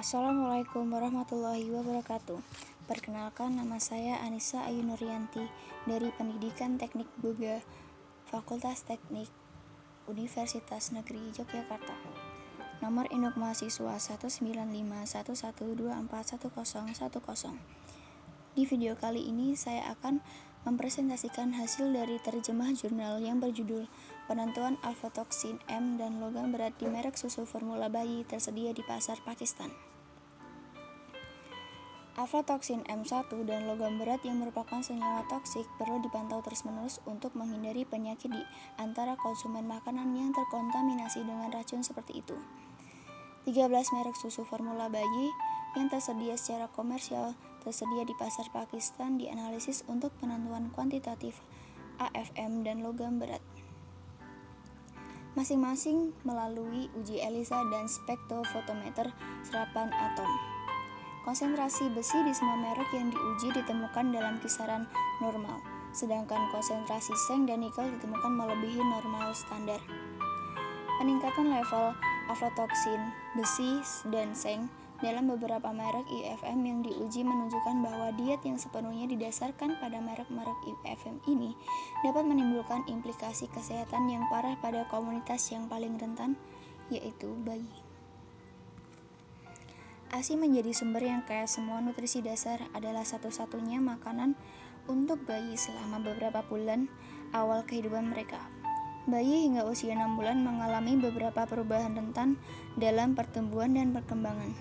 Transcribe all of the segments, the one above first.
Assalamualaikum warahmatullahi wabarakatuh. Perkenalkan, nama saya Anissa Ayu Nuryanti dari Pendidikan Teknik Boga, Fakultas Teknik Universitas Negeri Yogyakarta. Nomor induk mahasiswa 19511241010. Di video kali ini saya akan mempresentasikan hasil dari terjemah jurnal yang berjudul Penentuan Aflatoksin M dan logam berat di merek susu formula bayi tersedia di pasar Pakistan. Aflatoksin M1 dan logam berat yang merupakan senyawa toksik perlu dipantau terus-menerus untuk menghindari penyakit di antara konsumen makanan yang terkontaminasi dengan racun seperti itu. 13 merek susu formula bayi yang tersedia secara komersial tersedia di pasar Pakistan dianalisis untuk penentuan kuantitatif AFM dan logam berat. Masing-masing melalui uji ELISA dan spektrofotometer serapan atom. Konsentrasi besi di semua merek yang diuji ditemukan dalam kisaran normal, sedangkan konsentrasi seng dan nikel ditemukan melebihi normal standar. Peningkatan level aflatoksin, besi, dan seng dalam beberapa merek IFM yang diuji menunjukkan bahwa diet yang sepenuhnya didasarkan pada merek-merek IFM ini dapat menimbulkan implikasi kesehatan yang parah pada komunitas yang paling rentan, yaitu bayi. ASI menjadi sumber yang kaya semua nutrisi dasar adalah satu-satunya makanan untuk bayi selama beberapa bulan awal kehidupan mereka. Bayi hingga usia 6 bulan mengalami beberapa perubahan rentan dalam pertumbuhan dan perkembangan.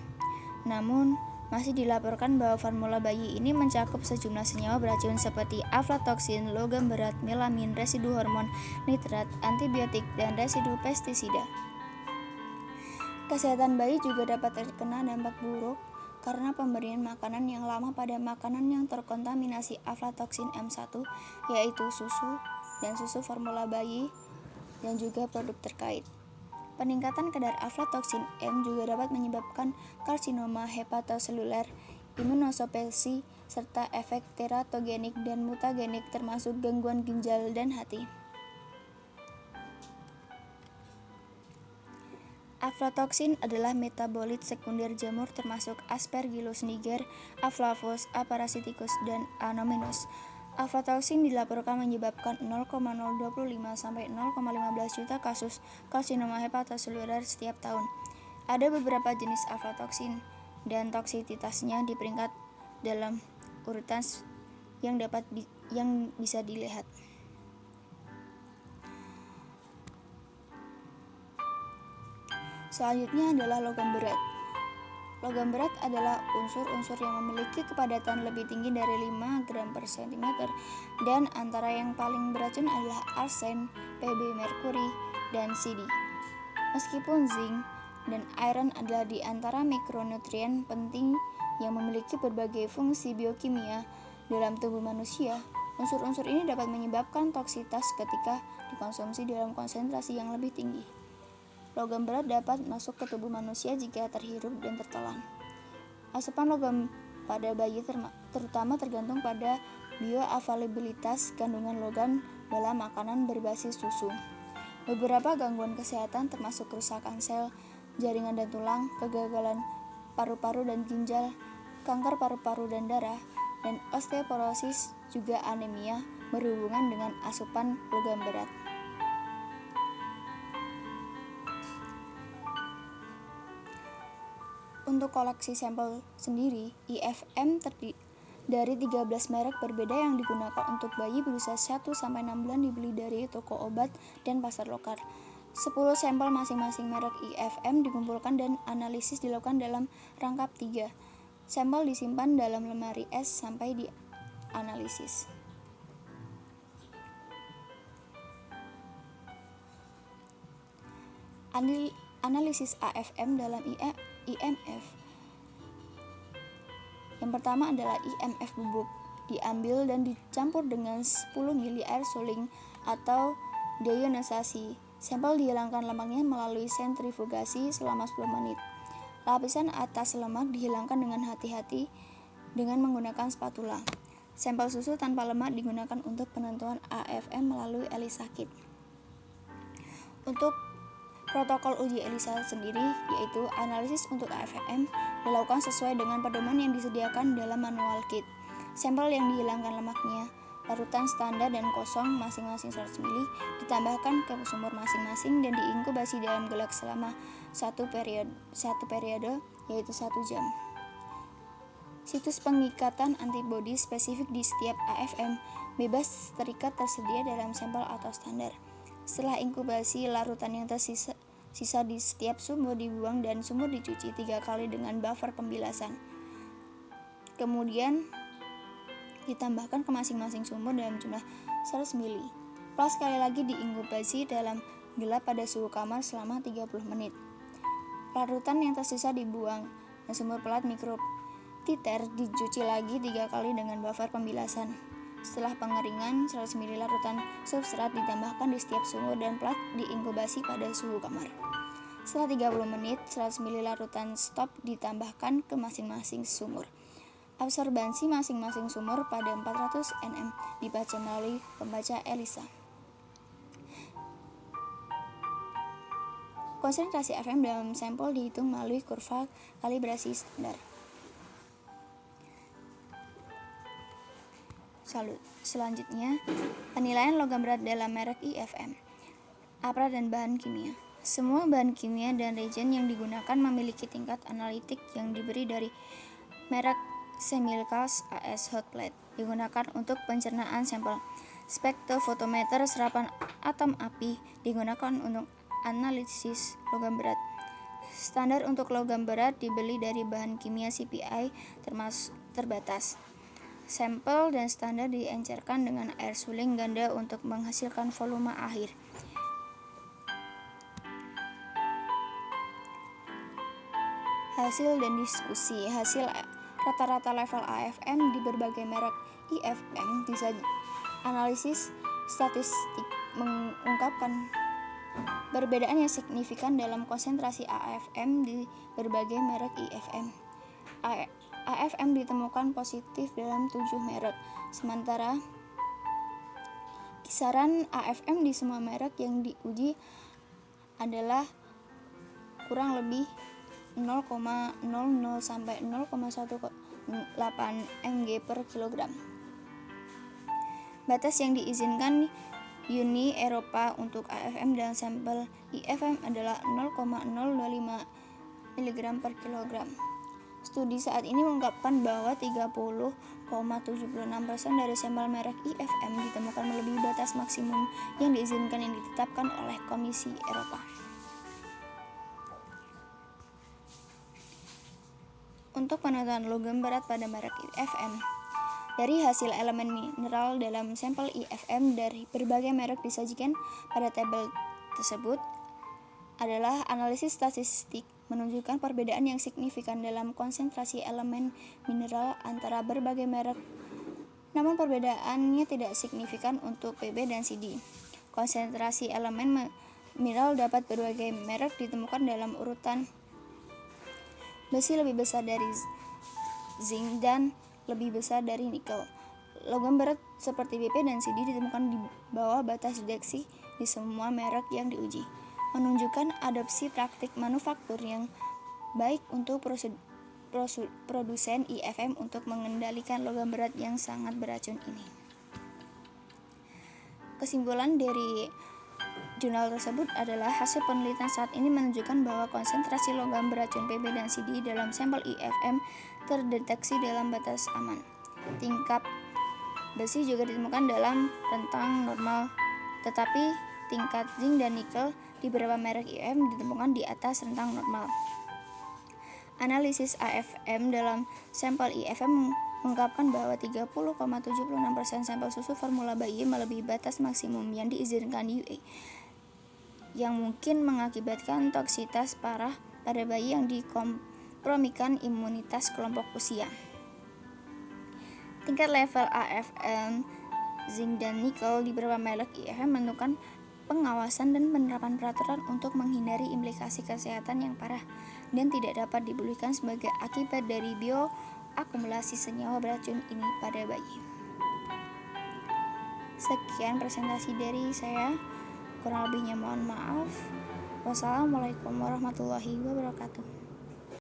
Namun, masih dilaporkan bahwa formula bayi ini mencakup sejumlah senyawa beracun seperti aflatoksin, logam berat, melamin, residu hormon, nitrat, antibiotik, dan residu pestisida. Kesehatan bayi juga dapat terkena dampak buruk karena pemberian makanan yang lama pada makanan yang terkontaminasi aflatoksin M1, yaitu susu dan susu formula bayi, dan juga produk terkait. Peningkatan kadar aflatoksin M juga dapat menyebabkan karsinoma hepatoseluler, imunosupresi, serta efek teratogenik dan mutagenik termasuk gangguan ginjal dan hati. Aflatoksin adalah metabolit sekunder jamur termasuk Aspergillus niger, Aflavus, A. parasiticus, dan A. nominus. Aflatoksin dilaporkan menyebabkan 0,025 sampai 0,15 juta kasus karsinoma hepatoseluler setiap tahun. Ada beberapa jenis aflatoksin dan toksisitasnya di peringkat dalam urutan yang bisa dilihat. Selanjutnya adalah logam berat. Logam berat adalah unsur-unsur yang memiliki kepadatan lebih tinggi dari 5 gram per cm dan antara yang paling beracun adalah arsen, Pb, merkuri, dan Cd. Meskipun zinc dan iron adalah di antara mikronutrien penting yang memiliki berbagai fungsi biokimia dalam tubuh manusia, unsur-unsur ini dapat menyebabkan toksitas ketika dikonsumsi dalam konsentrasi yang lebih tinggi. Logam berat dapat masuk ke tubuh manusia jika terhirup dan tertelan. Asupan logam pada bayi terutama tergantung pada bioavailabilitas kandungan logam dalam makanan berbasis susu. Beberapa gangguan kesehatan termasuk kerusakan sel, jaringan dan tulang, kegagalan paru-paru dan ginjal, kanker paru-paru dan darah, dan osteoporosis juga anemia berhubungan dengan asupan logam berat. Untuk koleksi sampel sendiri, IFM terdiri dari 13 merek berbeda yang digunakan untuk bayi berusia 1-6 bulan dibeli dari toko obat dan pasar lokal. 10 sampel masing-masing merek IFM dikumpulkan dan analisis dilakukan dalam rangkap 3. Sampel disimpan dalam lemari es sampai dianalisis. Analisis AFM dalam IMF. Yang pertama adalah IMF bubuk, diambil dan dicampur dengan 10 ml air suling atau deionisasi. Sampel dihilangkan lemaknya melalui sentrifugasi selama 10 menit. Lapisan atas lemak dihilangkan dengan hati-hati dengan menggunakan spatula. Sampel susu tanpa lemak digunakan untuk penentuan AFM melalui ELISA kit. Untuk Protokol uji ELISA sendiri, yaitu analisis untuk AFM, dilakukan sesuai dengan pedoman yang disediakan dalam manual kit. Sampel yang dihilangkan lemaknya, larutan standar dan kosong masing-masing 100 ml ditambahkan ke sumur masing-masing dan diinkubasi dalam gelak selama satu periode, yaitu 1 jam. Situs pengikatan antibodi spesifik di setiap AFM bebas terikat tersedia dalam sampel atau standar. Setelah inkubasi, larutan yang tersisa di setiap sumur dibuang dan sumur dicuci 3 kali dengan buffer pembilasan. Kemudian ditambahkan ke masing-masing sumur dalam jumlah 100 ml. Plat sekali lagi diinkubasi dalam gelap pada suhu kamar selama 30 menit. Larutan yang tersisa dibuang dan sumur plat mikrotiter dicuci lagi 3 kali dengan buffer pembilasan. Setelah pengeringan, 100 ml larutan substrat ditambahkan di setiap sumur dan plat diinkubasi pada suhu kamar. Setelah 30 menit, 100 ml larutan stop ditambahkan ke masing-masing sumur. Absorbansi masing-masing sumur pada 400 nm dibaca melalui pembaca ELISA. Konsentrasi AFM dalam sampel dihitung melalui kurva kalibrasi standar. Selanjutnya, penilaian logam berat dalam merek IFM. Aparat dan bahan kimia. Semua bahan kimia dan reagen yang digunakan memiliki tingkat analitik yang diberi dari merek Semilkas AS Hot Plate, digunakan untuk pencernaan sampel. Spektrofotometer serapan atom api digunakan untuk analisis logam berat. Standar untuk logam berat dibeli dari bahan kimia CPI terbatas. Sampel dan standar diencerkan dengan air suling ganda untuk menghasilkan volume akhir. Hasil dan diskusi. Hasil rata-rata level AFM di berbagai merek IFM analisis statistik mengungkapkan perbedaan yang signifikan dalam konsentrasi AFM di berbagai merek IFM. AFM ditemukan positif dalam 7 merek, sementara kisaran AFM di semua merek yang diuji adalah kurang lebih 0,00 sampai 0,18 mg per kilogram. Batas yang diizinkan Uni Eropa untuk AFM dan sampel IFM adalah 0,025 mg per kilogram. Studi saat ini mengungkapkan bahwa 30,76% dari sampel merek IFM ditemukan melebihi batas maksimum yang diizinkan yang ditetapkan oleh Komisi Eropa. Untuk penentuan logam berat pada merek IFM, dari hasil elemen mineral dalam sampel IFM dari berbagai merek disajikan pada tabel tersebut adalah analisis statistik menunjukkan perbedaan yang signifikan dalam konsentrasi elemen mineral antara berbagai merek. Namun perbedaannya tidak signifikan untuk PB dan CD. Konsentrasi elemen mineral dapat berbagai merek ditemukan dalam urutan besi lebih besar dari zinc dan lebih besar dari nikel. Logam berat seperti BP dan CD ditemukan di bawah batas deteksi di semua merek yang diuji, menunjukkan adopsi praktik manufaktur yang baik untuk produsen IFM untuk mengendalikan logam berat yang sangat beracun ini. Kesimpulan dari jurnal tersebut adalah hasil penelitian saat ini menunjukkan bahwa konsentrasi logam beracun PB dan CD dalam sampel IFM terdeteksi dalam batas aman. Tingkat besi juga ditemukan dalam rentang normal, tetapi tingkat zinc dan nikel di beberapa merek IFM ditemukan di atas rentang normal. Analisis AFM dalam sampel IFM mengungkapkan bahwa 30,76% sampel susu formula bayi melebihi batas maksimum yang diizinkan UA, yang mungkin mengakibatkan toksitas parah pada bayi yang dikompromikan imunitas kelompok usia. Tingkat level AFM, zinc dan nikel di beberapa merek IFM menentukan pengawasan dan penerapan peraturan untuk menghindari implikasi kesehatan yang parah dan tidak dapat dipulihkan sebagai akibat dari bioakumulasi senyawa beracun ini pada bayi. Sekian presentasi dari saya, kurang lebihnya mohon maaf. Wassalamualaikum warahmatullahi wabarakatuh.